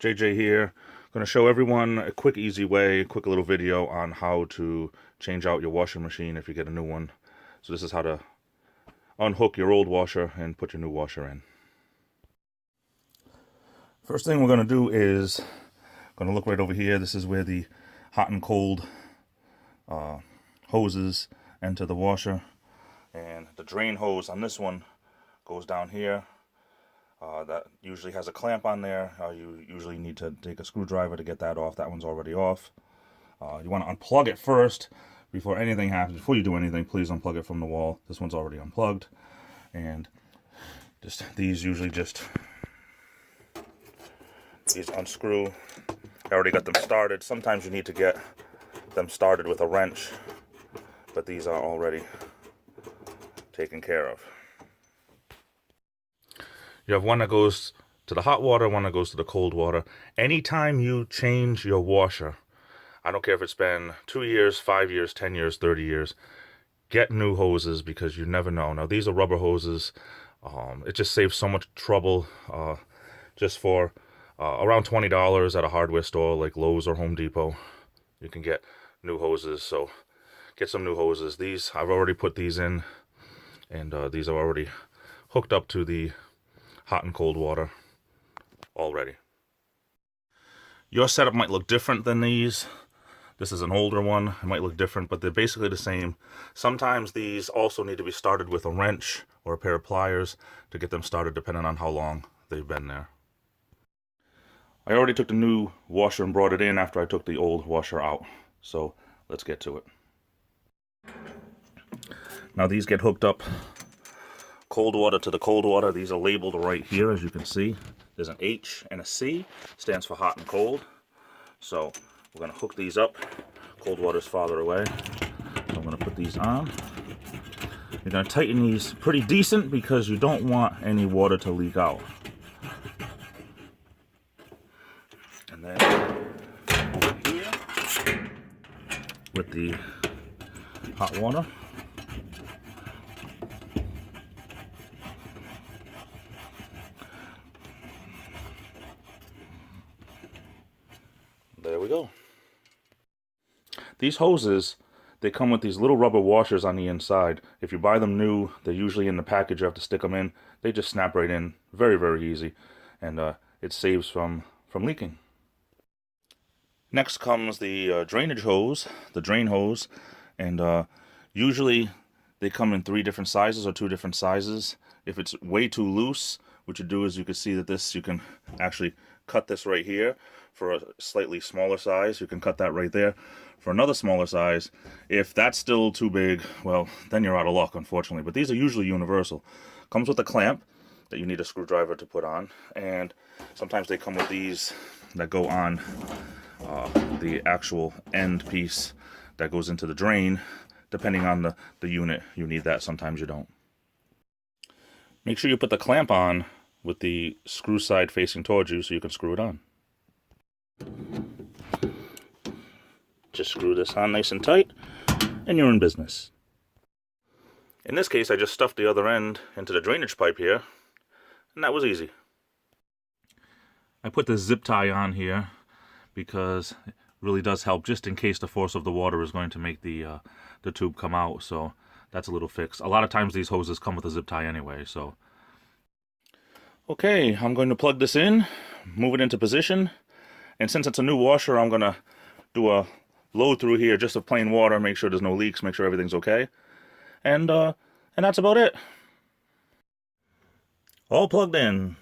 JJ here. I'm going to show everyone a quick, easy way, quick little video on how to change out your washing machine if you get a new one. So this is how to unhook your old washer and put your new washer in. First thing we're going to do is going to look right over here. This is where the hot and cold hoses enter the washer, and the drain hose on this one goes down here. That usually has a clamp on there. You usually need to take a screwdriver to get that off. That one's already off. You want to unplug it first before anything happens. Before you do anything, please unplug it from the wall. This one's already unplugged. And just these unscrew. I already got them started. Sometimes you need to get them started with a wrench, but these are already taken care of. You have one that goes to the hot water, one that goes to the cold water. Anytime you change your washer, I don't care if it's been 2 years, 5 years, 10 years, 30 years, get new hoses because you never know. Now, these are rubber hoses. It just saves so much trouble. Just for around $20 at a hardware store like Lowe's or Home Depot, you can get new hoses. So get some new hoses. These, I've already put these in, and these are already hooked up to the hot and cold water already. Your setup might look different than these. This is an older one. It might look different, but they're basically the same. Sometimes these also need to be started with a wrench or a pair of pliers to get them started, depending on how long they've been there. I already took the new washer and brought it in after I took the old washer out. So let's get to it. Now these get hooked up cold water to the cold water. These are labeled right here, as you can see. There's an H and a C, stands for hot and cold. So we're going to hook these up. Cold water is farther away. So I'm going to put these on. You're going to tighten these pretty decent because you don't want any water to leak out. And then over here with the hot water. There we go. These hoses, they come with these little rubber washers on the inside. If you buy them new, they're usually in the package. You have to stick them in. They just snap right in. Very, very easy. And it saves from leaking. Next comes the drainage hose, the drain hose. And usually they come in 3 different sizes or 2 different sizes. If it's way too loose, what you do is you can see that this, you can actually cut this right here for a slightly smaller size. You can cut that right there for another smaller size. If that's still too big, well, then you're out of luck, unfortunately. But these are usually universal. Comes with a clamp that you need a screwdriver to put on, and sometimes they come with these that go on the actual end piece that goes into the drain. Depending on the unit, you need that. Sometimes you don't. Make sure you put the clamp on with the screw side facing towards you so you can screw it on. Just screw this on nice and tight, and you're in business. In this case, I just stuffed the other end into the drainage pipe here, and that was easy. I put the zip tie on here because it really does help, just in case the force of the water is going to make the tube come out. So that's a little fix. A lot of times these hoses come with a zip tie anyway. So okay, I'm going to plug this in, move it into position, and since it's a new washer, I'm going to do a load through here just of plain water, make sure there's no leaks, make sure everything's okay. And that's about it. All plugged in.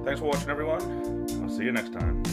Thanks for watching, everyone. I'll see you next time.